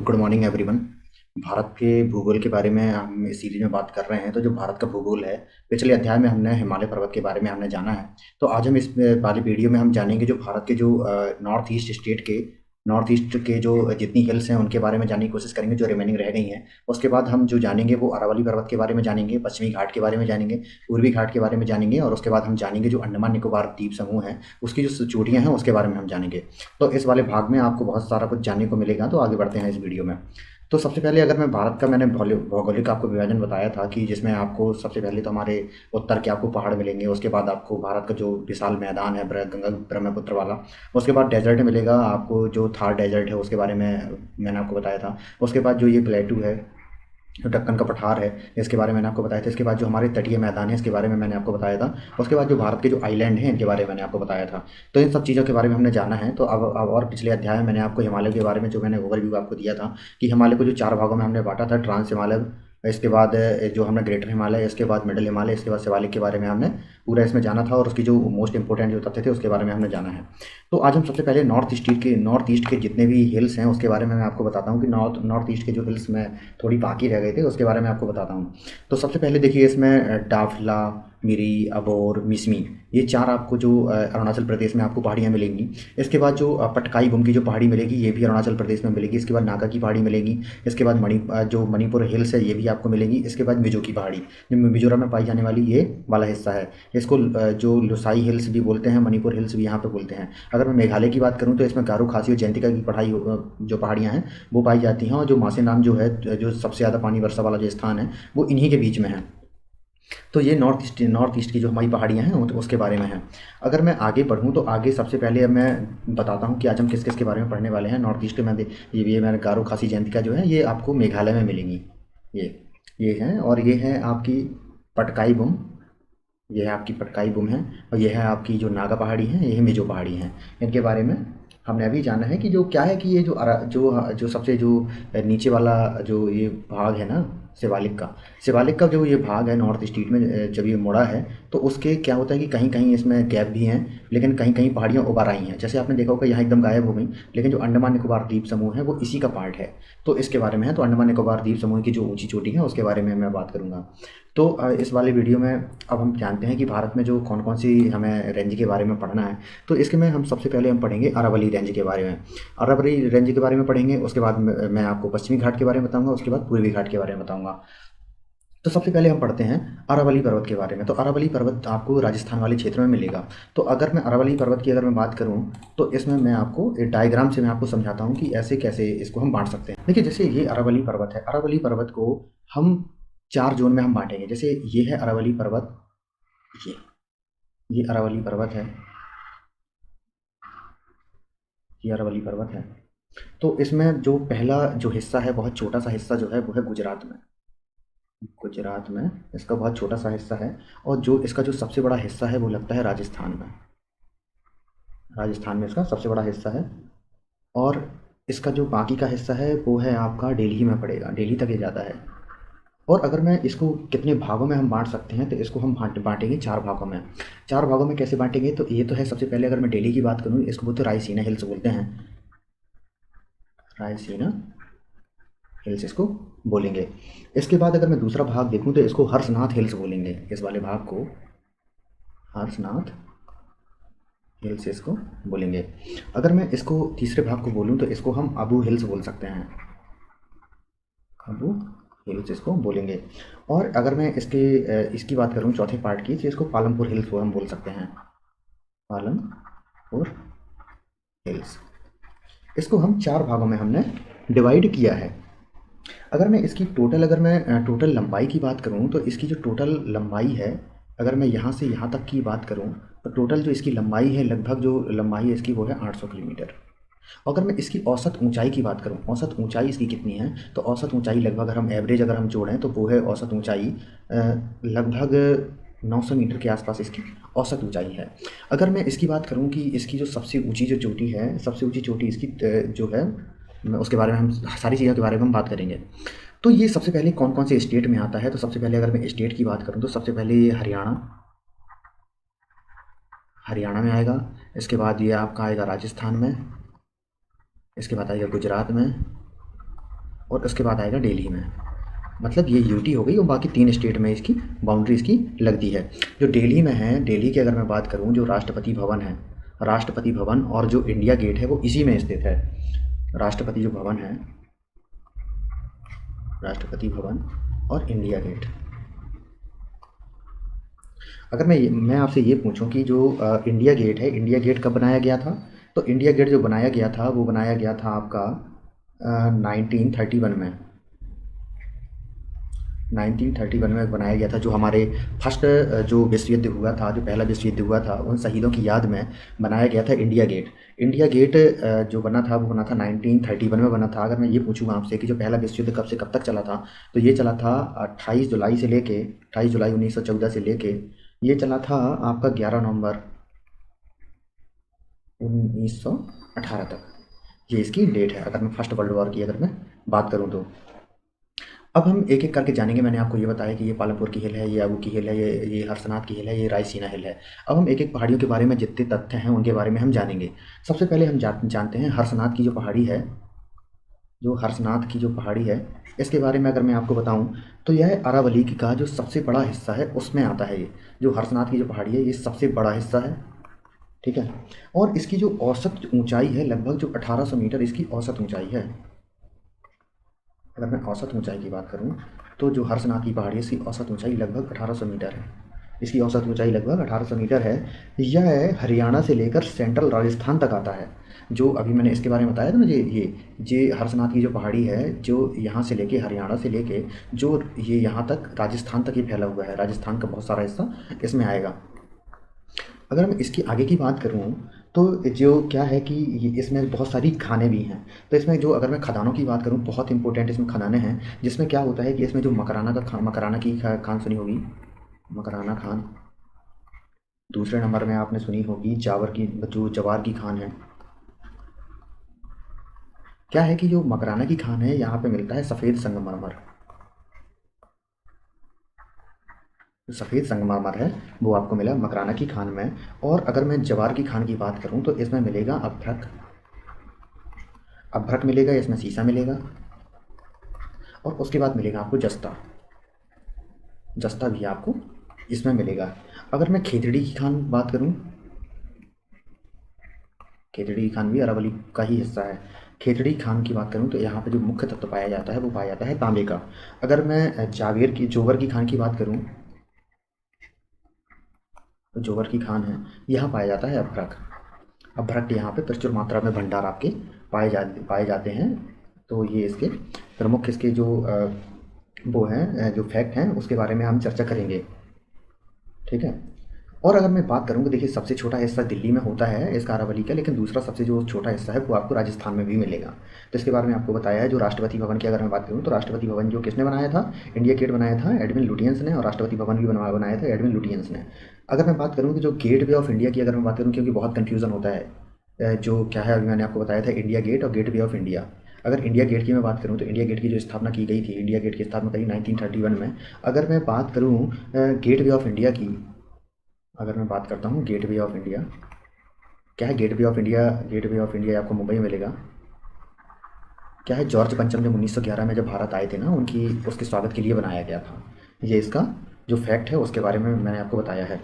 Good morning everyone. Bharat के भूगोल के बारे में हम इस सीरीज में बात कर रहे हैं। तो जो भारत का भूगोल है, पिछले अध्याय में हमने हिमालय पर्वत के बारे में हमने जाना है। तो आज हम इस वाली वीडियो में हम जानेंगे जो भारत के जो नॉर्थ ईस्ट के जो जितनी हिल्स हैं उनके बारे में जानने की कोशिश करेंगे जो रिमेनिंग रह गई हैं। उसके बाद हम जो जानेंगे वो अरावली पर्वत के बारे में जानेंगे, पश्चिमी घाट के बारे में जानेंगे, पूर्वी घाट के बारे में जानेंगे, और उसके बाद हम जानेंगे जो अंडमान निकोबार द्वीप समूह है उसकी जो चोटियाँ हैं उसके बारे में हम जानेंगे। तो इस वाले भाग में आपको बहुत सारा कुछ जानने को मिलेगा। तो आगे बढ़ते हैं इस वीडियो में। तो सबसे पहले अगर मैं भारत का मैंने भौगोलिक आपको विभाजन बताया था कि जिसमें आपको सबसे पहले तो हमारे उत्तर के आपको पहाड़ मिलेंगे, उसके बाद आपको भारत का जो विशाल मैदान है गंगा ब्रह्मपुत्र वाला, उसके बाद डेजर्ट मिलेगा आपको, जो थार डेजर्ट है उसके बारे में मैंने आपको बताया था। उसके बाद जो ये प्लेटू है, जो दक्कन का पठार है, इसके बारे में मैंने आपको बताया था। इसके बाद जो हमारे तटीय मैदान है इसके बारे में मैंने आपको बताया था। उसके बाद जो भारत के जो आइलैंड हैं इनके बारे में मैंने आपको बताया था। तो इन सब चीज़ों के बारे में हमने जाना है। तो अब और पिछले अध्याय में मैंने आपको हिमालय के बारे में जो मैंने ओवरव्यू आपको दिया था कि हिमालय को जो 4 भागों में हमने बाँटा था, ट्रांस हिमालय, इसके बाद जो हमने ग्रेटर हिमालय, इसके बाद मिडल हिमालय, इसके बाद शिवालिक के बारे में हमने पूरा इसमें जाना था, और उसकी जो मोस्ट इंपॉर्टेंट जो तथ्य थे उसके बारे में हमने जाना है। तो आज हम सबसे पहले नॉर्थ ईस्ट के जितने भी हिल्स हैं उसके बारे में मैं आपको बताता हूँ कि नॉर्थ ईस्ट के जो हिल्स में थोड़ी बाकी रह गए थे उसके बारे में आपको बताता हूँ। तो सबसे पहले देखिए, इसमें डाफला, मिरी, अबोर, मिसमी, ये 4 आपको जो अरुणाचल प्रदेश में आपको पहाड़ियाँ मिलेंगी। इसके बाद जो पटकाई बुम की जो पहाड़ी मिलेगी ये भी अरुणाचल प्रदेश में मिलेगी। इसके बाद नागा की पहाड़ी मिलेगी। इसके बाद जो मणिपुर हिल्स है ये भी आपको मिलेगी। इसके बाद मिजो की पहाड़ी, जो मिजोरम में पाई जाने वाली ये वाला हिस्सा है, इसको जो लोसाई हिल्स भी बोलते हैं, मणिपुर हिल्स भी यहाँ पे बोलते हैं। अगर मैं मेघालय की बात करूँ तो इसमें गारो, खासी और जयंतिका की जो पहाड़ियाँ हैं वो पाई जाती हैं, और जो मासेनाम जो है, जो सबसे ज़्यादा पानी वर्षा वाला जो स्थान है वो इन्हीं के बीच में है। तो ये नॉर्थ ईस्ट की जो हमारी पहाड़ियाँ हैं उसके बारे में है। अगर मैं आगे बढ़ूँ तो आगे सबसे पहले अब मैं बताता हूँ कि आज हम किस किस के बारे में पढ़ने वाले हैं। नॉर्थ ईस्ट के मैं ये मैंने गारो, खासी, जयंतिका जो है ये आपको मेघालय में मिलेंगी। ये ये हैं, और ये है आपकी पटकाई बुम, ये है आपकी पटकाई बुम है, और ये है आपकी जो नागा पहाड़ी है, ये है मिजो पहाड़ी हैं। इनके बारे में हमने अभी जाना है कि जो क्या है कि ये जो सबसे जो नीचे वाला जो ये भाग है ना, शिवालिक का जो ये भाग है नॉर्थ ईस्ट में, जब ये मुड़ा है तो उसके क्या होता है कि कहीं कहीं इसमें गैप भी हैं, लेकिन कहीं कहीं पहाड़ियाँ उभर आई हैं। जैसे आपने देखा होगा यहाँ एकदम गायब हो गई, लेकिन जो अंडमान निकोबार द्वीप समूह है वो इसी का पार्ट है। तो इसके बारे में है। तो अंडमान निकोबार द्वीप समूह की जो ऊंची चोटी है उसके बारे में मैं बात करूँगा। तो इस वाले वीडियो में अब हम जानते हैं कि भारत में जो कौन कौन सी हमें रेंज के बारे में पढ़ना है। तो इसके में हम सबसे पहले हम पढ़ेंगे अरावली रेंज के बारे में। अरावली रेंज के बारे में पढ़ेंगे, उसके बाद मैं आपको पश्चिमी घाट के बारे में बताऊंगा, उसके बाद पूर्वी घाट के बारे में बताऊंगा। तो सबसे पहले हम पढ़ते हैं अरावली पर्वत के बारे में। तो अरावली पर्वत आपको राजस्थान वाले क्षेत्र में मिलेगा। तो अगर मैं अरावली पर्वत की अगर मैं बात करूं तो इसमें मैं आपको एक डायग्राम से मैं आपको समझाता हूं कि ऐसे कैसे इसको हम बांट सकते हैं। देखिए, जैसे ये अरावली पर्वत है, अरावली पर्वत को हम 4 जोन में हम बांटेंगे। जैसे ये है अरावली पर्वत, ये ये अरावली पर्वत है, ये अरावली पर्वत है। तो इसमें जो पहला जो हिस्सा है, बहुत छोटा सा हिस्सा जो है वो है गुजरात में। गुजरात में इसका बहुत छोटा सा हिस्सा है, और जो इसका जो सबसे बड़ा हिस्सा है वो लगता है राजस्थान में। राजस्थान में इसका सबसे बड़ा हिस्सा है, और इसका जो बाकी का हिस्सा है वो है आपका दिल्ली में पड़ेगा, दिल्ली तक ये जाता है। और अगर मैं इसको कितने भागों में हम बांट सकते हैं तो इसको हम बांटेंगे 4 भागों में। 4 भागों में कैसे बांटेंगे, तो ये तो है सबसे पहले अगर मैं दिल्ली की बात करूँ, इसको बोलते रायसीना हिल्स बोलते हैं, रायसीना हिल्स इसको बोलेंगे। इसके बाद अगर मैं दूसरा भाग देखूँ तो इसको हर्षनाथ हिल्स बोलेंगे, इस वाले भाग को हर्षनाथ हिल्स इसको बोलेंगे। अगर मैं इसको तीसरे भाग को बोलूँ तो इसको हम अबू हिल्स बोल सकते हैं, अबू हिल्स इसको बोलेंगे। और अगर मैं इसकी बात करूँ चौथे पार्ट की, तो इसको पालमपुर हिल्स वो हम बोल सकते हैं, पालमपुर हिल्स। इसको हम 4 भागों में हमने डिवाइड किया है। अगर मैं टोटल लंबाई की बात करूँ तो इसकी जो टोटल लंबाई है, अगर मैं यहाँ से यहाँ तक की बात करूँ तो टोटल जो इसकी लंबाई है, लगभग जो लंबाई है इसकी वो है 800 किलोमीटर। अगर मैं इसकी औसत ऊंचाई की बात करूं, औसत ऊंचाई इसकी कितनी है, तो औसत ऊंचाई लगभग अगर हम एवरेज अगर हम जोड़ें तो वो है औसत ऊंचाई लगभग 900 मीटर के आसपास इसकी औसत ऊंचाई है। अगर मैं इसकी बात करूं कि इसकी जो सबसे ऊंची जो चोटी है, सबसे ऊंची चोटी इसकी जो है, उसके बारे में हम सारी चीज़ों के बारे में हम बात करेंगे। तो ये सबसे पहले कौन कौन से स्टेट में आता है, तो सबसे पहले अगर मैं स्टेट की बात करूँ तो सबसे पहले ये हरियाणा में आएगा। इसके बाद ये आपका आएगा राजस्थान में। इसके बाद आएगा गुजरात में। और उसके बाद आएगा दिल्ली में। मतलब ये यूटी हो गई और बाकी 3 स्टेट में इसकी बाउंड्री इसकी लगती है। जो दिल्ली में है, दिल्ली की अगर मैं बात करूँ, जो राष्ट्रपति भवन है, राष्ट्रपति भवन और जो इंडिया गेट है वो इसी में स्थित है। राष्ट्रपति जो भवन है, राष्ट्रपति भवन और इंडिया गेट। अगर मैं आपसे ये पूछूं कि जो इंडिया गेट है, इंडिया गेट कब बनाया गया था? तो इंडिया गेट जो बनाया गया था वो बनाया गया था आपका 1931 में। 1931 में बनाया गया था। जो हमारे फर्स्ट जो विश्व युद्ध हुआ था, जो पहला विश्व युद्ध हुआ था, उन शहीदों की याद में बनाया गया था इंडिया गेट। इंडिया गेट जो बना था वो बना था 1931 में बना था। अगर मैं ये पूछूंगा आपसे कि जो पहला विश्व युद्ध कब से कब तक चला था, तो ये चला था 28 जुलाई से लेके 28 जुलाई 1914 से लेके ये चला था आपका 11 नवंबर 1918 तक। ये इसकी डेट है अगर मैं फर्स्ट वर्ल्ड वॉर की अगर मैं बात करूँ तो। अब हम एक एक करके जानेंगे। मैंने आपको ये बताया कि ये पालमपुर की हिल है, ये आबू की हिल है, ये हरसनाथ की हिल है, ये रायसीना हिल है। अब हम एक एक पहाड़ियों के बारे में जितने तथ्य हैं उनके बारे में हम जानेंगे। सबसे पहले हम जानते हैं हरसनाथ की जो पहाड़ी है, जो हरसनाथ की जो पहाड़ी है, इसके बारे में अगर मैं आपको बताऊं तो यह अरावली का जो सबसे बड़ा हिस्सा है उसमें आता है। ये जो हरसनाथ की जो पहाड़ी है ये सबसे बड़ा हिस्सा है, ठीक है। और इसकी जो औसत ऊंचाई है लगभग जो 1800 मीटर इसकी औसत ऊंचाई है। अगर मैं औसत ऊंचाई की बात करूं तो जो हरसनाथ की पहाड़ी है इसकी औसत ऊंचाई लगभग 1800 मीटर है। इसकी औसत ऊंचाई लगभग 1800 मीटर है। यह हरियाणा से लेकर सेंट्रल राजस्थान तक आता है। जो अभी मैंने इसके बारे में बताया था ना, ये हरसनाथ की जो पहाड़ी है, जो यहाँ से लेके हरियाणा से लेके जो ये यहाँ तक राजस्थान तक ही फैला हुआ है। राजस्थान का बहुत सारा हिस्सा इसमें आएगा। अगर मैं इसकी आगे की बात करूँ तो जो क्या है कि इसमें बहुत सारी खानें भी हैं। तो इसमें जो अगर मैं खदानों की बात करूँ, बहुत इंपॉर्टेंट इसमें खदानें हैं, जिसमें क्या होता है कि इसमें जो मकराना की खान सुनी होगी, मकराना खान। दूसरे नंबर में आपने सुनी होगी जो जवार की खान है। क्या है कि जो मकराना की खान है यहाँ पे मिलता है सफ़ेद संगमरमर। जो सफ़ेद संगमरमर है वो आपको मिला मकराना की खान में। और अगर मैं जवार की खान की बात करूँ तो इसमें मिलेगा अभ्रक, अभ्रक मिलेगा, इसमें सीसा मिलेगा। और उसके बाद मिलेगा आपको जस्ता, जस्ता भी आपको इसमें मिलेगा। अगर मैं खेतड़ी की खान बात करूँ, खेतड़ी की खान भी अरावली का ही हिस्सा है। खेतड़ी खान की बात करूँ तो यहाँ पे जो मुख्य तत्व पाया जाता है वो पाया जाता है तांबे का। अगर मैं जोवर की खान की बात करूँ तो जोवर की खान है, यहाँ पाया जाता है अभ्रक। अभ्रक यहाँ पे प्रचुर मात्रा में भंडार आपके पाए जाते हैं। तो ये इसके प्रमुख इसके जो वो हैं जो फैक्ट हैं उसके बारे में हम चर्चा करेंगे, ठीक है। और अगर मैं बात करूँ कि देखिए सबसे छोटा हिस्सा दिल्ली में होता है इसका अरावली का, लेकिन दूसरा सबसे जो छोटा हिस्सा है वो आपको राजस्थान में भी मिलेगा। तो इसके बारे में आपको बताया है। जो राष्ट्रपति भवन की अगर मैं बात करूँ तो राष्ट्रपति भवन जो किसने बनाया था, इंडिया गेट बनाया था एडमिन लुटियंस ने, और राष्ट्रपति भवन भी बनाया था एडमिन लुटियंस ने। अगर मैं बात करूँ कि जो गेट वे ऑफ इंडिया की अगर मैं बात करूँ, क्योंकि बहुत कन्फ्यूज़न होता है जो क्या है, अभी मैंने आपको बताया था इंडिया गेट और गेट वे ऑफ इंडिया। अगर इंडिया गेट की मैं बात करूँ तो इंडिया गेट की जो स्थापना की गई थी, इंडिया गेट की स्थापना करी 1931 में। अगर मैं बात करूँ गेट वे ऑफ इंडिया की, अगर मैं बात करता हूँ गेट वे ऑफ इंडिया, क्या है Gateway of India? Gateway of India आपको मुंबई में मिलेगा। क्या है, जॉर्ज पंचम जब 1911 में जब भारत आए थे ना, उनकी उसके स्वागत के लिए बनाया गया था। ये इसका जो फैक्ट है उसके बारे में मैंने आपको बताया है।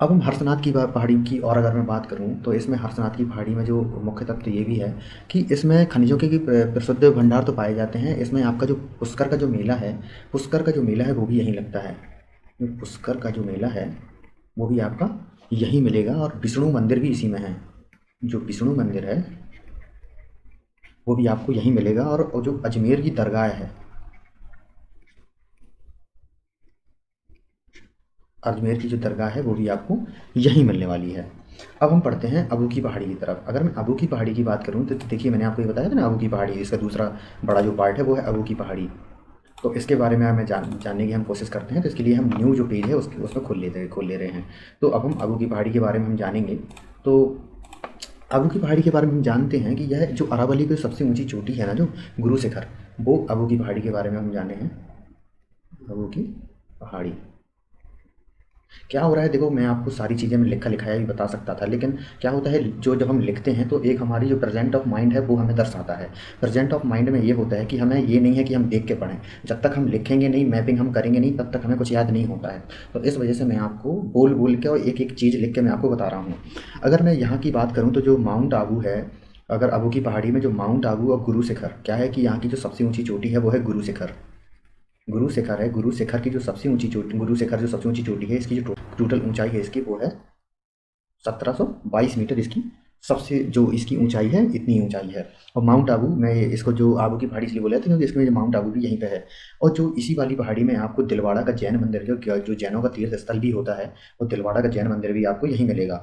अब हम हरसनाथ की पहाड़ी की और अगर मैं बात करूं तो इसमें हरसनाथ की पहाड़ी में जो मुख्य तत्व ये भी है कि इसमें खनिजों के प्रसिद्ध भंडार तो पाए जाते हैं। इसमें आपका जो पुष्कर का जो मेला है, पुष्कर का जो मेला है वो भी यहीं लगता है। पुष्कर का जो मेला है वो भी आपका यहीं मिलेगा। और विष्णु मंदिर भी इसी में है। जो विष्णु मंदिर है वो भी आपको यहीं मिलेगा। और जो अजमेर की दरगाह है, अजमेर की जो दरगाह है वो भी आपको यहीं मिलने वाली है। अब हम पढ़ते हैं अबू की पहाड़ी की तरफ। अगर मैं अबू की पहाड़ी की बात करूं तो देखिए मैंने आपको ये बताया था ना, अबू की पहाड़ी इसका दूसरा बड़ा जो पार्ट है वो है अबू की पहाड़ी। तो इसके बारे में हमें जानने की हम कोशिश करते हैं। तो इसके लिए हम न्यू जो पेज है उसमें खोल ले रहे हैं। तो अब हम अबू की पहाड़ी के बारे में हम जानेंगे। तो अबू की पहाड़ी के बारे में हम जानते हैं कि यह जो अरावली की सबसे ऊंची चोटी है ना, जो गुरु शिखर, वो अबू की पहाड़ी के बारे में हम जाने हैं। अबू की पहाड़ी, क्या हो रहा है देखो, मैं आपको सारी चीज़ें मैं लिखा-लिखाया भी बता सकता था, लेकिन क्या होता है जो जब हम लिखते हैं तो एक हमारी जो प्रेज़ेंट ऑफ माइंड है वो हमें दर्शाता है। प्रेज़ेंट ऑफ माइंड में ये होता है कि हमें ये नहीं है कि हम देख के पढ़ें। जब तक हम लिखेंगे नहीं, मैपिंग हम करेंगे नहीं, तब तक हमें कुछ याद नहीं होता है। तो इस वजह से मैं आपको बोल-बोल के और एक-एक चीज़ लिख के मैं आपको बता रहा हूँ। अगर मैं यहाँ की बात करूँ तो जो माउंट आबू है, अगर आबू की पहाड़ी में जो माउंट आबू और गुरु शिखर, क्या है कि यहाँ की जो सबसे ऊँची चोटी है वो है गुरु शिखर। गुरु शिखर है, गुरु शिखर की जो सबसे ऊँची चोटी, गुरु शिखर जो सबसे ऊँची चोटी है, इसकी जो टोटल ऊँचाई है इसकी वो है 1722 मीटर। इसकी सबसे जो इसकी ऊंचाई है, इतनी ऊंचाई है। और माउंट आबू, मैं इसको जो आबू की पहाड़ी इसलिए बोला था क्योंकि इसमें जो माउंट आबू भी यहीं पे है। और जो इसी वाली पहाड़ी में आपको दिलवाड़ा का जैन मंदिर, जो जैनों का तीर्थ स्थल भी होता है, वो दिलवाड़ा का जैन मंदिर भी आपको यहीं मिलेगा।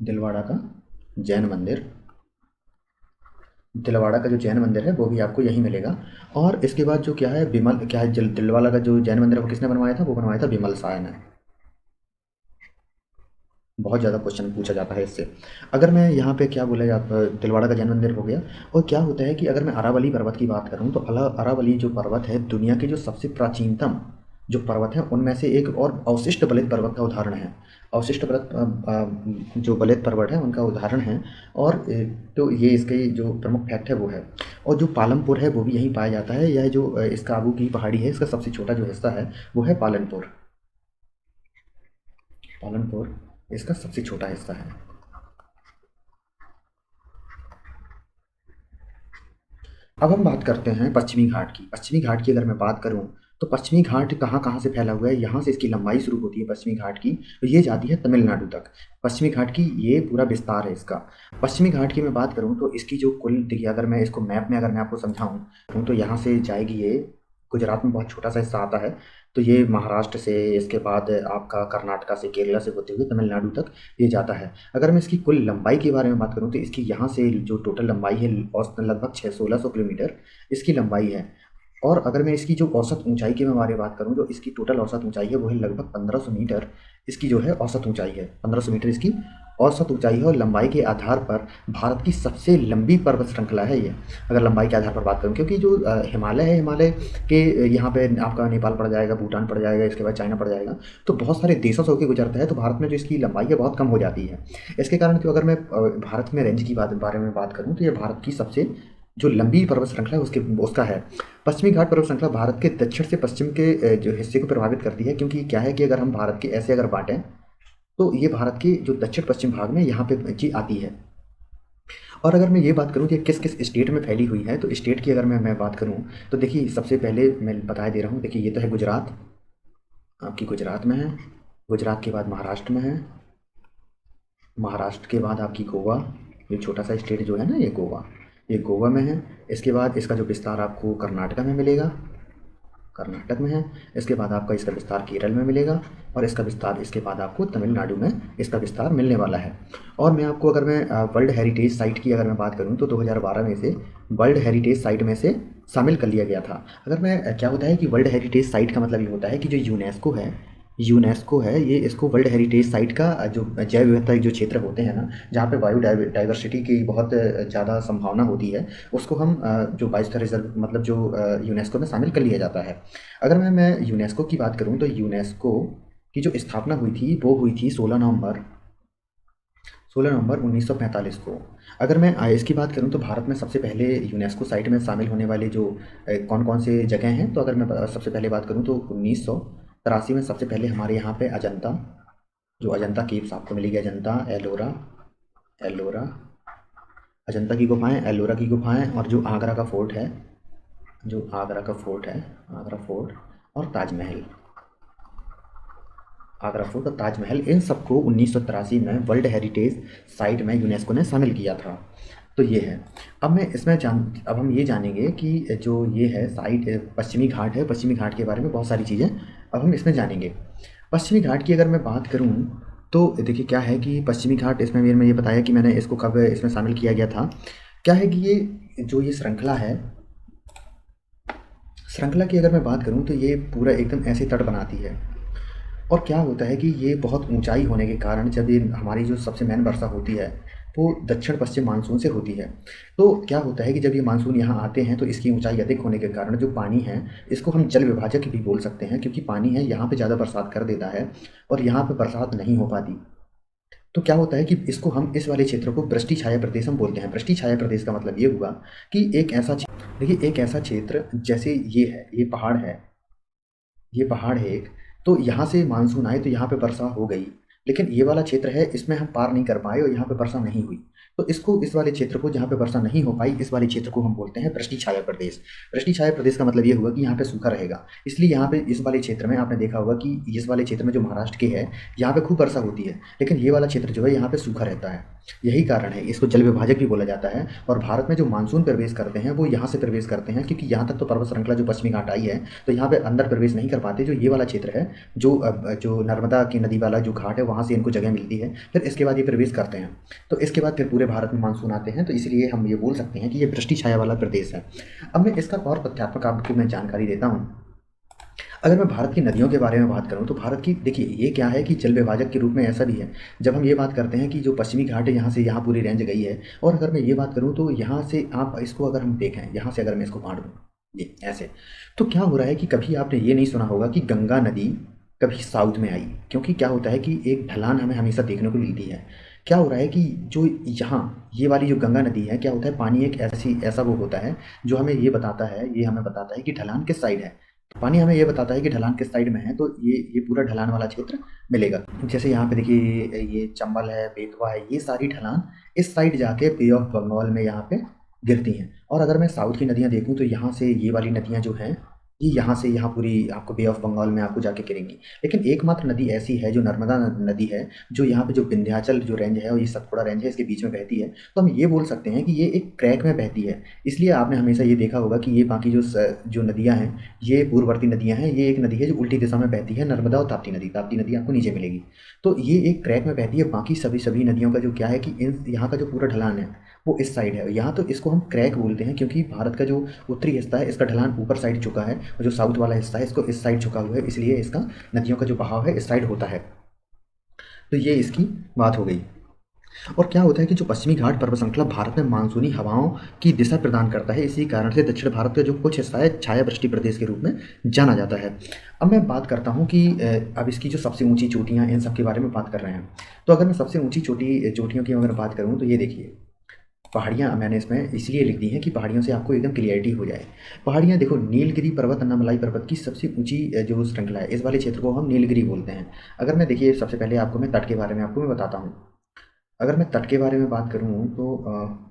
दिलवाड़ा का जैन मंदिर, दिलवाड़ा का जो जैन मंदिर है वो भी आपको यहीं मिलेगा। और इसके बाद जो क्या है, बिमल क्या है, दिलवाड़ा का जो जैन मंदिर है वो किसने बनवाया था? वो बनवाया था बिमल साय ने। बहुत ज़्यादा क्वेश्चन पूछा जाता है इससे। अगर मैं यहाँ पे क्या बोला जाता, दिलवाड़ा का जैन मंदिर हो गया। और क्या होता है कि अगर मैं अरावली पर्वत की बात करूँ तो अरावली जो पर्वत है दुनिया के जो सबसे प्राचीनतम जो पर्वत है उनमें से एक, और अवशिष्ट बलित पर्वत का उदाहरण है। अवशिष्ट बलित जो बलित पर्वत है उनका उदाहरण है। और तो ये इसके जो प्रमुख फैक्ट है वो है। और जो पालमपुर है वो भी यहीं पाया जाता है। यह जो इसका आबू की पहाड़ी है, इसका सबसे छोटा जो हिस्सा है वो है पालनपुर। पालनपुर इसका सबसे छोटा हिस्सा है। अब हम बात करते हैं पश्चिमी घाट की। पश्चिमी घाट की अगर मैं बात करूँ तो पश्चिमी घाट कहाँ-कहाँ से फैला हुआ है, यहाँ से इसकी लंबाई शुरू होती है पश्चिमी घाट की, तो ये जाती है तमिलनाडु तक। पश्चिमी घाट की ये पूरा विस्तार है इसका। पश्चिमी घाट की मैं बात करूँ तो इसकी जो कुल, देखिए अगर मैं इसको मैप में अगर मैं आपको समझाऊँ तो यहाँ से जाएगी ये, गुजरात में बहुत छोटा-सा हिस्सा आता है, तो ये महाराष्ट्र से, इसके बाद आपका कर्नाटका से, केरला से होते हुए तमिलनाडु तक ये जाता है। अगर मैं इसकी कुल लंबाई के बारे में बात करूँ तो इसकी यहाँ से जो टोटल लंबाई है औसतन लगभग 1600 किलोमीटर इसकी लंबाई है। और अगर मैं इसकी जो औसत ऊंचाई की मैं बारे में बात करूँ, जो इसकी टोटल औसत ऊंचाई है वो है लगभग 1500 मीटर। इसकी जो है औसत ऊंचाई है 1500 मीटर इसकी औसत ऊंचाई है। और लंबाई के आधार पर भारत की सबसे लंबी पर्वत श्रृंखला है ये, अगर लंबाई के आधार पर बात करूँ, क्योंकि जो हिमालय है, हिमालय के यहाँ पे आपका नेपाल पड़ जाएगा, भूटान पड़ जाएगा, इसके बाद चाइना पड़ जाएगा, तो बहुत सारे देशों से होकर गुजरता है। तो भारत में जो इसकी लंबाई है बहुत कम हो जाती है। इसके कारण तो अगर मैं भारत में रेंज की बारे में बात करूँ तो ये भारत की सबसे जो लंबी पर्वत श्रृंखला है उसका है। पश्चिमी घाट पर्वत श्रृंखला भारत के दक्षिण से पश्चिम के जो हिस्से को प्रभावित करती है, क्योंकि क्या है कि अगर हम भारत के ऐसे अगर बांटें तो ये भारत के जो दक्षिण पश्चिम भाग में यहाँ पे जी आती है। और अगर मैं ये बात करूँ कि किस किस स्टेट में फैली हुई है, तो स्टेट की अगर मैं बात करूँ तो देखिए सबसे पहले मैं बता दे रहा हूँ। देखिए ये तो है गुजरात, आपकी गुजरात में है। गुजरात के बाद महाराष्ट्र में है। महाराष्ट्र के बाद आपकी गोवा, ये छोटा सा स्टेट जो है ना, ये गोवा, ये गोवा में है। इसके बाद इसका जो विस्तार आपको कर्नाटका में मिलेगा, कर्नाटक में है। इसके बाद आपका इसका विस्तार केरल में मिलेगा। और इसका विस्तार इसके बाद आपको तमिलनाडु में इसका विस्तार मिलने वाला है। और मैं आपको अगर मैं वर्ल्ड हेरिटेज साइट की अगर मैं बात करूं तो 2012 में से वर्ल्ड हेरिटेज साइट में से शामिल कर लिया गया था। अगर मैं क्या होता है कि वर्ल्ड हेरिटेज साइट का मतलब ये होता है कि जो यूनेस्को है, ये इसको वर्ल्ड हेरिटेज साइट का जो जैव विविधता जो क्षेत्र होते हैं ना, जहाँ पे बायो डाइवर्सिटी की बहुत ज़्यादा संभावना होती है, उसको हम जो बायोस्फीयर रिजर्व मतलब जो यूनेस्को में शामिल कर लिया जाता है। अगर मैं यूनेस्को की बात करूँ तो यूनेस्को की जो स्थापना हुई थी वो हुई थी 16 नवंबर 1945 को। अगर मैं इसकी बात करूं तो भारत में सबसे पहले यूनेस्को साइट में शामिल होने वाले जो कौन कौन से जगह हैं, तो अगर मैं सबसे पहले बात करूं तो 1983 में सबसे पहले हमारे यहाँ पे अजंता, जो अजंता केव्स आपको मिलेगी, अजंता, एलोरा, एलोरा, अजंता की गुफाएं, एलोरा की गुफाएं, और जो आगरा का फोर्ट है, जो आगरा का फोर्ट है, आगरा फोर्ट, और ताजमहल, आगरा फोर्ट और ताजमहल, इन सबको 1983 में वर्ल्ड हेरिटेज साइट में यूनेस्को ने शामिल किया था। तो ये है। अब हम ये जानेंगे कि जो ये है साइट पश्चिमी घाट है, पश्चिमी घाट के बारे में बहुत सारी चीज़ें अब हम इसमें जानेंगे। पश्चिमी घाट की अगर मैं बात करूँ तो देखिए क्या है कि पश्चिमी घाट, इसमें मैंने ये बताया कि मैंने इसको कब इसमें शामिल किया गया था। क्या है कि ये जो ये श्रृंखला है, श्रृंखला की अगर मैं बात करूँ तो ये पूरा एकदम ऐसे तट बनाती है। और क्या होता है कि ये बहुत ऊंचाई होने के कारण जब ये हमारी जो सबसे मेन वर्षा होती है, वो दक्षिण पश्चिम मानसून से होती है। तो क्या होता है कि जब ये मानसून यहाँ आते हैं तो इसकी ऊंचाई अधिक होने के कारण जो पानी है इसको हम जल विभाजक भी बोल सकते हैं, क्योंकि पानी है यहाँ पे ज़्यादा बरसात कर देता है और यहाँ पे बरसात नहीं हो पाती। तो क्या होता है कि इसको हम इस वाले क्षेत्र को वृष्टि छाया प्रदेश हम बोलते हैं। वृष्टि छाया प्रदेश का मतलब ये हुआ कि एक ऐसा देखिए एक ऐसा क्षेत्र जैसे ये है, ये पहाड़ है, ये पहाड़ है एक, तो यहाँ से मानसून आए तो यहाँ पे वर्षा हो गई, लेकिन ये वाला क्षेत्र है इसमें हम पार नहीं कर पाए और यहाँ पे वर्षा नहीं हुई। तो इसको इस वाले क्षेत्र को जहाँ पे वर्षा नहीं हो पाई इस वाले क्षेत्र को हम बोलते हैं वृष्टि छाया प्रदेश। वृष्टि छाया प्रदेश का मतलब ये हुआ कि यहाँ पे सूखा रहेगा, इसलिए यहाँ पे इस वाले क्षेत्र में आपने देखा होगा कि इस वाले क्षेत्र में जो महाराष्ट्र के है यहाँ पे खूब वर्षा होती है, लेकिन ये वाला क्षेत्र जो है यहाँ पे सूखा रहता है। यही कारण है, इसको जल विभाजक भी बोला जाता है। और भारत में जो मानसून प्रवेश करते हैं वो यहाँ से प्रवेश करते हैं, क्योंकि यहाँ तक तो पर्वत श्रृंखला जो पश्चिमी घाट आई है तो यहाँ पे अंदर प्रवेश नहीं कर पाते। जो ये वाला क्षेत्र है जो नर्मदा की नदी वाला जो घाट है वहाँ से इनको जगह मिलती है, फिर इसके बाद ये प्रवेश करते हैं। तो इसके बाद फिर पूरे भारत में मानसून आते हैं, तो इसलिए हम ये बोल सकते हैं कि ये वृष्टि छाया वाला प्रदेश है। अब मैं इसका और तथ्यात्मक आपको मैं जानकारी देता हूँ। अगर मैं भारत की नदियों के बारे में बात करूँ तो भारत की देखिए ये क्या है कि जल विभाजक के रूप में ऐसा भी है। जब हम ये बात करते हैं कि जो पश्चिमी घाट है यहाँ से यहाँ पूरी रेंज गई है, और अगर मैं ये बात करूँ तो यहाँ से आप इसको अगर हम देखें, यहाँ से अगर मैं इसको बांट दूँ ये ऐसे, तो क्या हो रहा है कि कभी आपने ये नहीं सुना होगा कि गंगा नदी कभी साउथ में आई, क्योंकि क्या होता है कि एक ढलान हमें हमेशा देखने को मिलती है। क्या हो रहा है कि जो यहाँ ये वाली जो गंगा नदी है, क्या होता है पानी एक ऐसा वो होता है जो हमें ये बताता है, ये हमें बताता है कि ढलान किस साइड है। पानी हमें ये बताता है कि ढलान किस साइड में है, तो ये पूरा ढलान वाला क्षेत्र मिलेगा। जैसे यहाँ पे देखिए ये चंबल है, बेतवा है, ये सारी ढलान इस साइड जाके बे ऑफ बंगाल में यहाँ पे गिरती हैं। और अगर मैं साउथ की नदियाँ देखूँ तो यहाँ से ये वाली नदियाँ जो हैं ये यहाँ से यहाँ पूरी आपको बे ऑफ बंगाल में आपको जाके गिरेंगी। लेकिन एकमात्र नदी ऐसी है जो नर्मदा नदी है, जो यहाँ पे जो विंध्याचल जो रेंज है और ये सतपुड़ा रेंज है इसके बीच में बहती है। तो हम ये बोल सकते हैं कि ये एक क्रैक में बहती है। इसलिए आपने हमेशा ये देखा होगा कि ये बाकी जो नदियाँ हैं ये पूर्ववर्ती नदियाँ हैं, ये एक नदी है जो उल्टी दिशा में बहती है, नर्मदा और ताप्ती नदी। ताप्ती नदी आपको नीचे मिलेगी, तो ये एक क्रैक में बहती है। बाकी सभी नदियों का जो क्या है कि इन यहाँ का जो पूरा ढलान है वो इस साइड है। यहाँ तो इसको हम क्रैक बोलते हैं, क्योंकि भारत का जो उत्तरी हिस्सा है इसका ढलान ऊपर साइड झुका है, और जो साउथ वाला हिस्सा है इसको इस साइड झुका हुआ है, इसलिए इसका नदियों का जो बहाव है इस साइड होता है। तो ये इसकी बात हो गई। और क्या होता है कि जो पश्चिमी घाट पर्वत श्रृंखला भारत में मानसूनी हवाओं की दिशा प्रदान करता है, इसी कारण से दक्षिण भारत का जो कुछ हिस्सा है छाया वृष्टि प्रदेश के रूप में जाना जाता है। अब मैं बात करता हूँ कि अब इसकी जो सबसे ऊंची चोटियाँ इन सब के बारे में बात कर रहे हैं। तो अगर मैं सबसे ऊंची चोटियों की अगर बात करूँ तो ये देखिए पहाड़ियाँ मैंने इसमें इसलिए लिख दी हैं कि पहाड़ियों से आपको एकदम क्लियरिटी हो जाए। पहाड़ियाँ देखो, नीलगिरी पर्वत अन्नामलाई पर्वत की सबसे ऊंची जो श्रृंखला है इस वाले क्षेत्र को हम नीलगिरी बोलते हैं। अगर मैं देखिए सबसे पहले आपको मैं तट के बारे में आपको मैं बताता हूँ। अगर मैं तट के बारे में बात करूँ तो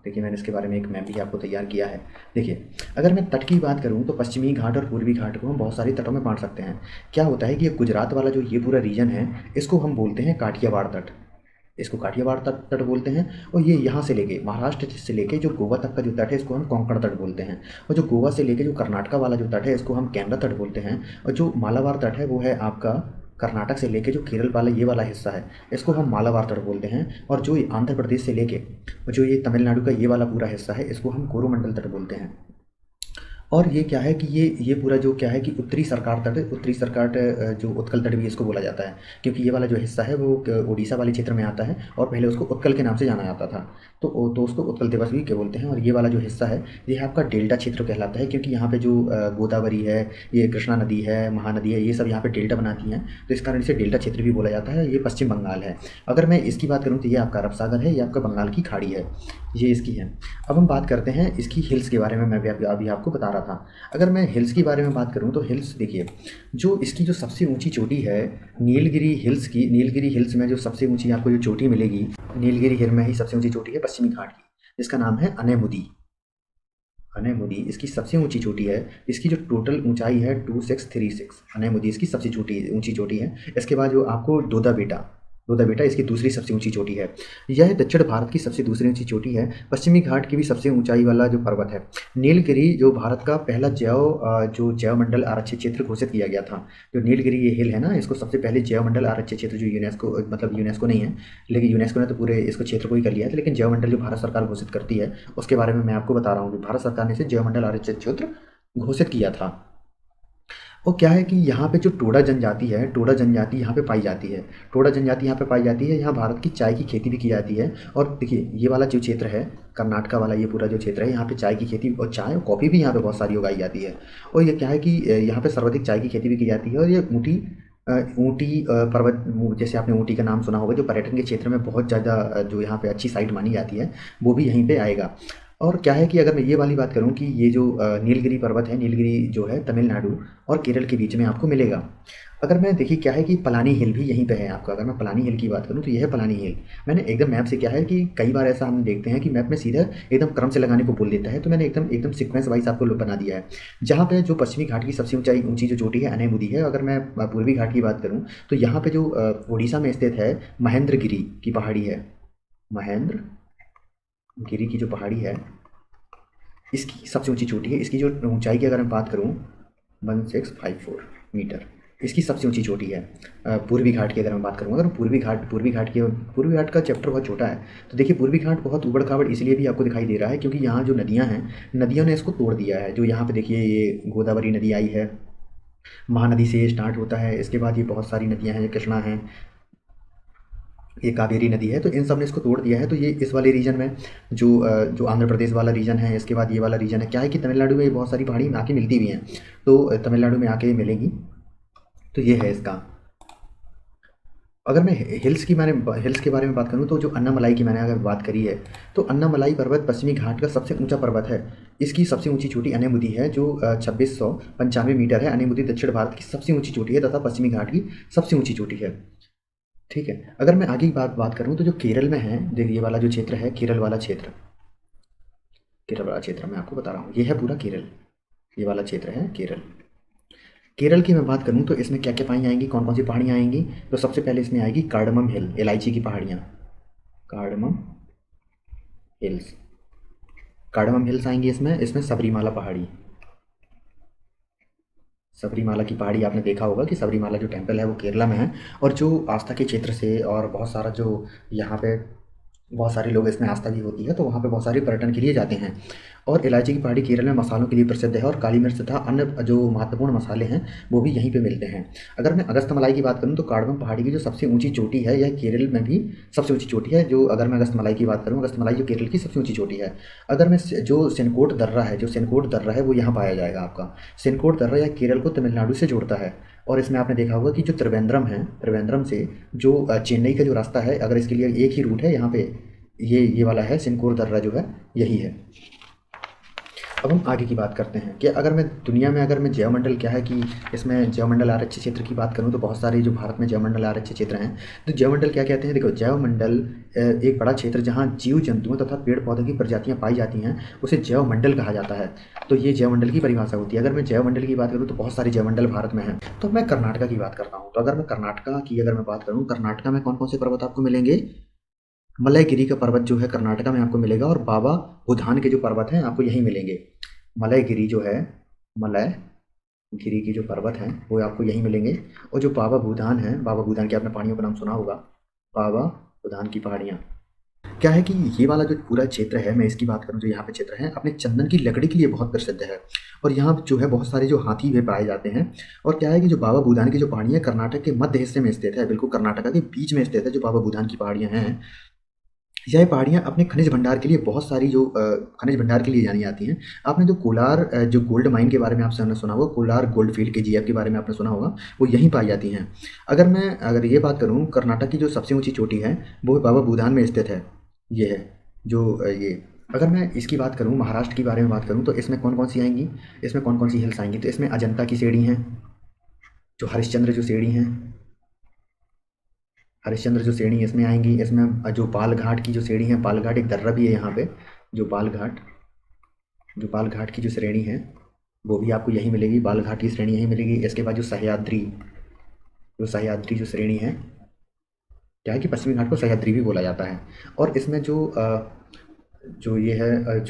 देखिए मैंने इसके बारे में एक मैप भी आपको तैयार किया है। देखिए अगर मैं तट की बात करूँ तो पश्चिमी घाट और पूर्वी घाट को हम बहुत सारे तटों में बांट सकते हैं। क्या होता है कि ये गुजरात वाला जो ये पूरा रीजन है इसको हम बोलते हैं काठियावाड़ तट, इसको काठियावाड़ तट बोलते हैं। और ये यहाँ से लेके महाराष्ट्र से लेके जो गोवा तक का जो तट है इसको हम कोंकण तट बोलते हैं। और जो गोवा से लेके जो कर्नाटका वाला जो तट है इसको हम केंद्र तट बोलते हैं। और जो मालाबार तट है वो है आपका कर्नाटक से लेके जो केरल वाला ये वाला हिस्सा है इसको हम मालाबार तट बोलते हैं। और जो आंध्र प्रदेश से लेके जो ये तमिलनाडु का ये वाला पूरा हिस्सा है इसको हम कोरोमंडल तट बोलते हैं। और ये क्या है कि ये पूरा जो क्या है कि उत्तरी सरकार तट, उत्तरी सरकार जो उत्कल तट भी इसको बोला जाता है, क्योंकि ये वाला जो हिस्सा है वो उड़ीसा वाले क्षेत्र में आता है और पहले उसको उत्कल के नाम से जाना जाता था। तो उसको उत्कल दिवस भी क्या बोलते हैं। और ये वाला जो हिस्सा है ये आपका डेल्टा क्षेत्र कहलाता है, क्योंकि यहाँ पे जो गोदावरी है, ये कृष्णा नदी है, महानदी है, ये सब यहाँ पे डेल्टा बनाती हैं, तो इस कारण इसे डेल्टा क्षेत्र भी बोला जाता है। ये पश्चिम बंगाल है। अगर मैं इसकी बात करूँ तो ये आपका अरब सागर है, ये आपका बंगाल की खाड़ी है, ये इसकी है। अब हम बात करते हैं इसकी हिल्स के बारे में, मैं भी अभी आपको बता रहा था। अगर मैं हिल्स के बारे में बात करूं तो हिल्स देखिए, जो इसकी जो सबसे ऊंची चोटी है नीलगिरी हिल्स की, नीलगिरी हिल्स में जो सबसे ऊंची आपको जो चोटी मिलेगी नीलगिरी हिल में ही सबसे ऊंची चोटी है पश्चिमी घाट की, जिसका नाम है अनेमुदी। अनेमुदी इसकी सबसे ऊंची चोटी है। इसकी जो टोटल ऊंचाई है 2636, अनेमुदी इसकी सबसे ऊंची चोटी है। इसके बाद जो आपको दोदा बेटा इसकी दूसरी सबसे ऊंची चोटी है। यह दक्षिण भारत की सबसे दूसरी ऊंची चोटी है। पश्चिमी घाट की भी सबसे ऊंचाई वाला जो पर्वत है नीलगिरी, जो भारत का पहला जैवमंडल आरक्षित क्षेत्र घोषित किया गया था। जो नीलगिरी ये हिल है ना, इसको सबसे पहले जैवमंडल आरक्षित क्षेत्र, जो यूनेस्को मतलब यूनेस्को नहीं है लेकिन यूनेस्को ने तो पूरे इसको क्षेत्र को ही कर लिया था, लेकिन जैवमंडल जो भारत सरकार घोषित करती है उसके बारे में मैं आपको बता रहा हूँ कि भारत सरकार ने इसे जैवमंडल आरक्षित क्षेत्र घोषित किया था। और क्या है कि यहाँ पे जो टोडा जनजाति है, टोडा जनजाति यहाँ पे पाई जाती है। टोडा जनजाति यहाँ पे पाई जाती है। यहाँ भारत की चाय की खेती भी की जाती है। और देखिए ये वाला जो क्षेत्र है, कर्नाटका वाला ये पूरा जो क्षेत्र है, यहाँ पे चाय की खेती और चाय और कॉफ़ी भी यहाँ पे बहुत सारी उगाई जाती है। और ये क्या है कि यहाँ पे सर्वाधिक चाय की खेती भी की जाती है। और ये ऊटी पर्वत, जैसे आपने ऊटी का नाम सुना होगा, जो पर्यटन के क्षेत्र में बहुत ज़्यादा जो यहाँ पे अच्छी साइट मानी जाती है, वो भी यहीं पे आएगा। और क्या है कि अगर मैं ये वाली बात करूँ कि ये जो नीलगिरी पर्वत है, नीलगिरी जो है तमिलनाडु और केरल के बीच में आपको मिलेगा। अगर मैं देखिए क्या है कि पलानी हिल भी यहीं पे है आपका। अगर मैं पलानी हिल की बात करूँ तो ये है पलानी हिल। मैंने एकदम मैप से क्या है कि कई बार ऐसा हम देखते हैं कि मैप में सीधा एकदम क्रम से लगाने को बोल देता है, तो मैंने एकदम एकदम सीक्वेंस वाइज आपको बना दिया है। जहाँ पे जो पश्चिमी घाट की सबसे ऊंची जो चोटी है अनेमुदी है। अगर मैं पूर्वी घाट की बात करूँ तो यहाँ पे जो उड़ीसा में स्थित है महेंद्रगिरी की पहाड़ी है। महेंद्रगिरी की जो पहाड़ी है, इसकी सबसे ऊंची चोटी है। इसकी जो ऊंचाई की अगर मैं बात करूँ 1654 मीटर, इसकी सबसे ऊंची चोटी है। पूर्वी घाट की अगर मैं बात करूँ, अगर पूर्वी घाट का चैप्टर बहुत छोटा है। तो देखिए पूर्वी घाट बहुत ऊबड़ खाबड़ इसलिए भी आपको दिखाई दे रहा है क्योंकि यहाँ जो नदियाँ हैं, नदियों ने इसको तोड़ दिया है। जो यहाँ पे देखिए ये गोदावरी नदी आई है, महानदी से ये स्टार्ट होता है। इसके बाद ये बहुत सारी नदियाँ हैं, ये कृष्णा हैं, ये कावेरी नदी है। तो इन सब ने इसको तोड़ दिया है। तो ये इस वाले रीजन में जो आंध्र प्रदेश वाला रीजन है, इसके बाद ये वाला रीजन है। क्या है कि तमिलनाडु में बहुत सारी पहाड़ी आके मिलती भी हैं, तो तमिलनाडु में आके मिलेंगी। तो ये है इसका। अगर मैं हिल्स के बारे में बात करूँ तो जो अन्नामलाई की मैंने अगर बात करी है, तो अन्नामलाई पर्वत पश्चिमी घाट का सबसे ऊंचा पर्वत है। इसकी सबसे ऊंची चोटी अनेमुदी है जो 2695 मीटर है। अनेमुदी दक्षिण भारत की सबसे ऊंची चोटी है तथा पश्चिमी घाट की सबसे ऊंची चोटी है। ठीक है। अगर मैं आगे की बात करूँ तो जो केरल में है, देखिए ये वाला जो क्षेत्र है, केरल वाला क्षेत्र मैं आपको बता रहा हूँ, ये है पूरा केरल। ये वाला क्षेत्र है केरल। केरल की मैं बात करूँ तो इसमें क्या क्या पाई जाएंगी, कौन कौन सी पहाड़ियाँ आएंगी। तो सबसे पहले इसमें आएगी कार्डमम हिल, इलायची की पहाड़ियाँ, कार्डमम हिल्स। कार्डमम हिल्स आएंगी इसमें। इसमें सबरीमाला पहाड़ी, सबरीमाला की पहाड़ी आपने देखा होगा कि सबरीमाला जो टेम्पल है वो केरला में है। और जो आस्था के क्षेत्र से और बहुत सारा जो यहाँ पे बहुत सारे लोग इसमें आस्था भी होती है, तो वहाँ पे बहुत सारे पर्यटन के लिए जाते हैं। और इलायची की पहाड़ी केरल में मसालों के लिए प्रसिद्ध है और काली मिर्च तथा अन्य जो महत्वपूर्ण मसाले हैं वो भी यहीं पे मिलते हैं। अगर मैं अगस्तमलाई की बात करूँ तो कार्डमम पहाड़ी की जो सबसे ऊंची चोटी है, यह केरल में भी सबसे ऊंची चोटी है। जो अगर मैं अगस्तमलाई की बात करूँ, अगस्तमलाई जो केरल की सबसे ऊंची चोटी है। अगर मैं जो सेनकोट दर्रा है वो यहाँ पाया जाएगा आपका। सेनकोट दर्रा यह केरल को तमिलनाडु से जोड़ता है। और इसमें आपने देखा होगा कि जो त्रिवेंद्रम है, त्रिवेंद्रम से जो चेन्नई का जो रास्ता है, अगर इसके लिए एक ही रूट है यहाँ पे, ये वाला है सिनकोर दर्रा जो है, यही है। अब हम आगे की बात करते हैं कि अगर मैं दुनिया में अगर मैं जैवमंडल क्या है कि इसमें जैवमंडल आरक्षित क्षेत्र की बात करूं तो बहुत सारे जो भारत में जैवमंडल आरक्षित क्षेत्र हैं। तो जैवमंडल क्या कहते हैं, देखो जैवमंडल एक बड़ा क्षेत्र जहां जीव जंतुओं तथा पेड़ पौधों की प्रजातियां पाई जाती हैं, उसे जैवमंडल कहा जाता है। तो ये जैवमंडल की परिभाषा होती है। अगर मैं जैवमंडल की बात करूँ तो बहुत सारे जैवमंडल भारत में हैं। तो मैं कर्नाटका की बात करता हूँ। तो अगर मैं कर्नाटका की अगर मैं बात करूँ, कर्नाटका में कौन कौन से पर्वत आपको मिलेंगे। मलयगिरी का पर्वत जो है कर्नाटका में आपको मिलेगा। और बाबा बुधान के जो पर्वत हैं आपको यहीं मिलेंगे। मलयगिरी जो है, मलयगिरी के जो पर्वत हैं वो आपको यहीं मिलेंगे। और जो बाबा बुधान है, बाबा बुधान के आपने पहाड़ियों का नाम सुना होगा, बाबा बुधान की पहाड़ियाँ। क्या है कि ये वाला जो पूरा क्षेत्र है, मैं इसकी बात करूँ जो यहाँ पे क्षेत्र है अपने चंदन की लकड़ी के लिए बहुत प्रसिद्ध है। और यहाँ जो है बहुत सारे जो हाथी भी पाए जाते हैं। और क्या है कि जो बाबा बुधान की जो पहाड़ियाँ कर्नाटक के मध्य हिस्से में स्थित है, बिल्कुल कर्नाटका के बीच में स्थित है जो बाबा बुधान की पहाड़ियाँ हैं। यह पहाड़ियाँ अपने खनिज भंडार के लिए बहुत सारी जो खनिज भंडार के लिए जानी जाती हैं। आपने जो कोलार जो गोल्ड माइन के बारे में आपने सुना होगा, कोलार गोल्ड फील्ड KGF के बारे में आपने सुना होगा, वो यहीं पाई जाती हैं। अगर ये बात करूँ, कर्नाटक की जो सबसे ऊंची चोटी है वो बाबा बुधान में स्थित है। ये है जो ये। अगर मैं इसकी बात करूँ, महाराष्ट्र के बारे में बात करूँ, तो इसमें कौन कौन सी आएंगी, इसमें कौन कौन सी हिल्स आएंगी। तो इसमें अजंता की सीढ़ी हैं, जो हरिश्चंद्र जो सीढ़ी हैं, हरिश्चंद्र जो श्रेणी इसमें आएंगी। इसमें जो बालघाट की जो श्रेणी है, बालघाट एक दर्रा भी है यहाँ पे, जो बालघाट की जो श्रेणी है वो भी आपको यहीं मिलेगी। बालघाट की श्रेणी यहीं मिलेगी। इसके बाद जो सह्याद्री जो श्रेणी है, क्या है कि पश्चिमी घाट को सह्याद्री भी बोला जाता है। और इसमें जो ये है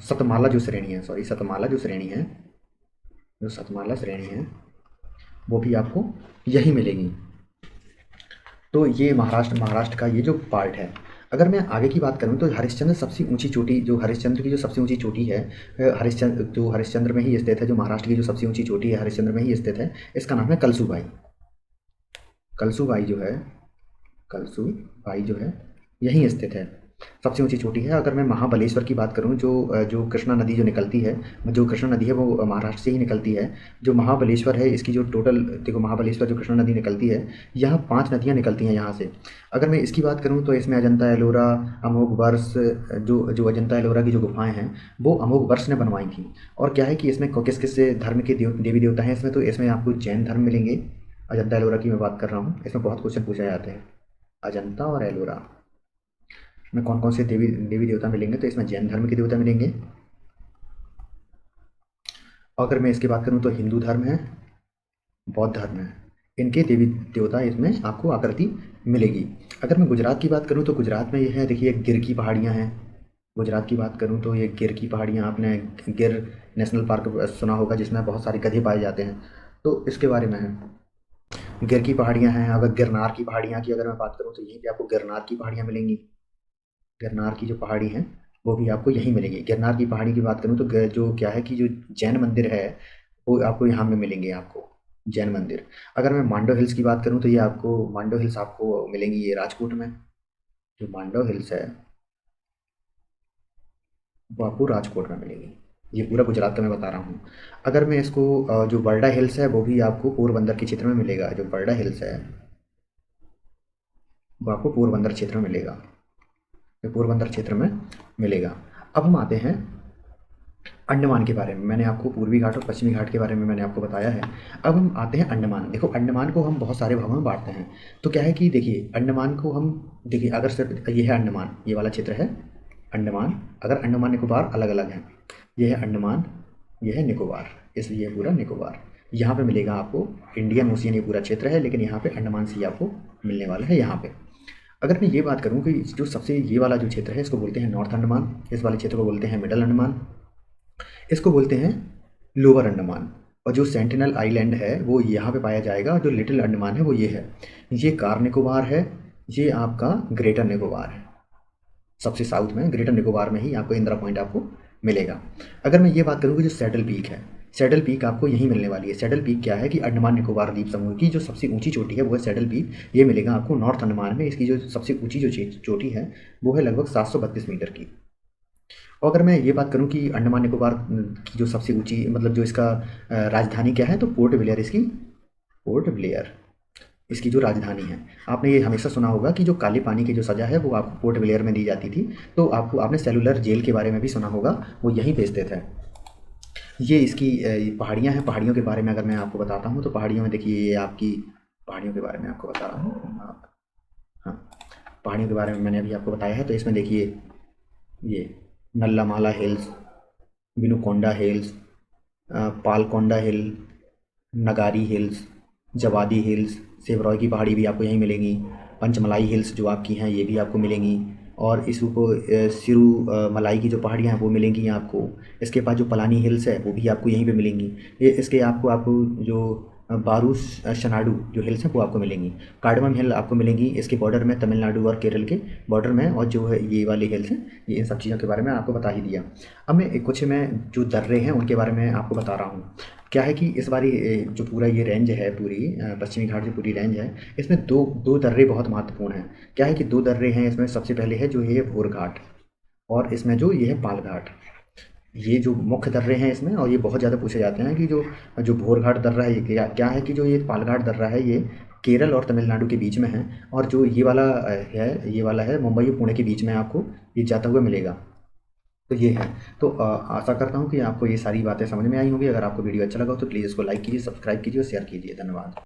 सतमाला जो श्रेणी है, सतमाला श्रेणी है वो भी आपको यहीं मिलेगी। तो ये महाराष्ट्र का ये जो पार्ट है। अगर मैं आगे की बात करूँ तो हरिश्चंद्र सबसे ऊँची चोटी, जो हरिश्चंद्र की जो सबसे ऊँची चोटी है, हरिश्चंद्र में ही स्थित है, जो महाराष्ट्र की जो सबसे ऊँची चोटी है हरिश्चंद्र में ही स्थित है, इसका नाम है कलसूबाई। कलसूबाई जो है, कलसूबाई जो है यहीं स्थित है, सबसे ऊँची चोटी है। अगर मैं महाबलेश्वर की बात करूँ, जो कृष्णा नदी जो निकलती है, जो कृष्णा नदी है वो महाराष्ट्र से ही निकलती है। जो महाबलेश्वर है इसकी जो टोटल देखो, महाबलेश्वर जो कृष्णा नदी निकलती है, यहाँ 5 नदियाँ निकलती हैं यहाँ से। अगर मैं इसकी बात करूँ तो इसमें अजंता एलोरा, अमोघ वर्ष, जो अजंता एलोरा की जो गुफाएँ हैं वो अमोघ वर्ष ने बनवाई थी। और क्या है कि इसमें किस किस धर्म के देवी देवता हैं इसमें, तो इसमें आपको जैन धर्म मिलेंगे। अजंता एलोरा की मैं बात कर रहा हूँ, इसमें बहुत क्वेश्चन पूछे जाते हैं। अजंता और एलोरा में कौन कौन से देवी देवी देवता मिलेंगे, तो इसमें जैन धर्म के देवता मिलेंगे। अगर मैं इसकी बात करूँ तो हिंदू धर्म है, बौद्ध धर्म है, इनके देवी देवता इसमें आपको आकृति मिलेगी। अगर मैं गुजरात की बात करूँ तो गुजरात में ये है, देखिए गिर की पहाड़ियाँ हैं। गुजरात की बात करूँ तो ये गिर की पहाड़ियाँ, आपने गिर नेशनल पार्क सुना होगा जिसमें बहुत सारे गधे पाए जाते हैं, तो इसके बारे में है। गिर की पहाड़ियाँ हैं। अगर गिरनार की पहाड़ियाँ की अगर मैं बात करूँ तो यहीं पे आपको गिरनार की पहाड़ियाँ मिलेंगी। गिरनार की जो पहाड़ी हैं वो भी आपको यहीं मिलेगी। गिरनार की पहाड़ी की बात करूँ तो जो क्या है कि जो जैन मंदिर है वो आपको यहाँ में मिलेंगे, आपको जैन मंदिर। अगर मैं मांडो हिल्स की बात करूँ तो ये आपको मांडो हिल्स आपको मिलेंगी ये राजकोट में। जो मांडो हिल्स है वो आपको राजकोट में मिलेगी। ये पूरा गुजरात का मैं बता रहा हूँ। अगर मैं इसको जो बर्डा हिल्स है वो भी आपको पोरबंदर के क्षेत्र में मिलेगा। जो बर्डा हिल्स है वो आपको पोरबंदर क्षेत्र में मिलेगा, ये पोरबंदर क्षेत्र में मिलेगा। अब हम आते हैं अंडमान के बारे में। मैंने आपको पूर्वी घाट और पश्चिमी घाट के बारे में मैंने आपको बताया है। अब हम आते हैं अंडमान। देखो अंडमान को हम बहुत सारे भागों में बांटते हैं। तो क्या है कि देखिए अंडमान को हम, देखिए अगर सिर्फ ये है अंडमान, ये वाला क्षेत्र है अंडमान। अगर अंडमान निकोबार अलग अलग हैं, ये है अंडमान, ये है निकोबार, इसलिए पूरा निकोबार। यहाँ पे मिलेगा आपको इंडियन ओशियन, ये पूरा क्षेत्र है, लेकिन यहाँ पे अंडमान सी आपको मिलने वाला है यहाँ पे। अगर मैं ये बात करूँ कि जो सबसे ये वाला जो क्षेत्र है इसको बोलते हैं नॉर्थ अंडमान, इस वाले क्षेत्र को बोलते हैं मिडल अंडमान, इसको बोलते हैं लोअर अंडमान। और जो सेंटिनल आइलैंड है वो यहाँ पे पाया जाएगा। जो लिटिल अंडमान है वो ये है, ये कार निकोबार है, ये आपका ग्रेटर निकोबार है। सबसे साउथ में ग्रेटर निकोबार में ही आपको इंदिरा पॉइंट आपको मिलेगा। अगर मैं ये बात करूँ कि जो सैडल पीक है, सैडल पीक आपको यहीं मिलने वाली है। सैडल पीक क्या है कि अंडमान निकोबार द्वीप समूह की जो सबसे ऊंची चोटी है वो है सैडल पीक। ये मिलेगा आपको नॉर्थ अंडमान में। इसकी जो सबसे ऊंची जो चोटी है वो है लगभग 732 मीटर की। और अगर मैं ये बात करूँ कि अंडमान निकोबार की जो सबसे ऊंची, मतलब जो इसका राजधानी क्या है, तो पोर्ट ब्लेयर, इसकी पोर्ट ब्लेयर इसकी जो राजधानी है। आपने ये हमेशा सुना होगा कि जो काले पानी की जो सज़ा है वो आपको पोर्ट ब्लेयर में दी जाती थी। तो आपने सेलुलर जेल के बारे में भी सुना होगा, वो यहीं पे स्थित है। ये इसकी पहाड़ियाँ हैं। पहाड़ियों के बारे में अगर मैं आपको बताता हूँ तो पहाड़ियों में देखिए, ये आपकी पहाड़ियों के बारे में आपको बता रहा हूँ। हाँ, पहाड़ियों के बारे में मैंने अभी आपको बताया है। तो इसमें देखिए ये नल्लामाला हिल्स, विनुकोंडा हिल्स, पालकोंडा हिल, नगारी हिल्स, जवादी हिल्स, सेवरॉय की पहाड़ी भी आपको यहीं मिलेंगी। पंचमलाई हिल्स जो आपकी हैं ये भी आपको मिलेंगी। और इस सिरू मलाई की जो पहाड़ियाँ हैं वो मिलेंगी आपको। इसके बाद जो पलानी हिल्स है वो भी आपको यहीं पे मिलेंगी। ये इसके आपको जो बारू शनाडू जो हिल्स हैं वो आपको मिलेंगी। कार्डमम हिल आपको मिलेंगी इसके बॉर्डर में, तमिलनाडु और केरल के बॉर्डर में। और जो है ये वाली हिल्स हैं, ये इन सब चीज़ों के बारे में आपको बता ही दिया। अब मैं जो दर्रे हैं उनके बारे में आपको बता रहा हूँ। क्या है कि इस बारी जो पूरा ये रेंज है, पूरी पश्चिमी घाट जो पूरी रेंज है, इसमें दो दो दर्रे बहुत महत्वपूर्ण हैं। क्या है कि दो दर्रे हैं इसमें। सबसे पहले है जो ये भोर घाट, और इसमें जो ये है पाल घाट। ये जो मुख्य दर्रे हैं इसमें, और ये बहुत ज़्यादा पूछे जाते हैं कि जो जो भोर घाट दर्रा है ये क्या है कि जो ये पाल घाट दर्रा है ये केरल और तमिलनाडु के बीच में है। और जो ये वाला है मुंबई और पुणे के बीच में आपको ये जाता हुआ मिलेगा। तो ये है। तो आशा करता हूँ कि आपको ये सारी बातें समझ में आई होंगी। अगर आपको वीडियो अच्छा लगा हो तो प्लीज़ इसको लाइक कीजिए, सब्सक्राइब कीजिए और शेयर कीजिए। धन्यवाद।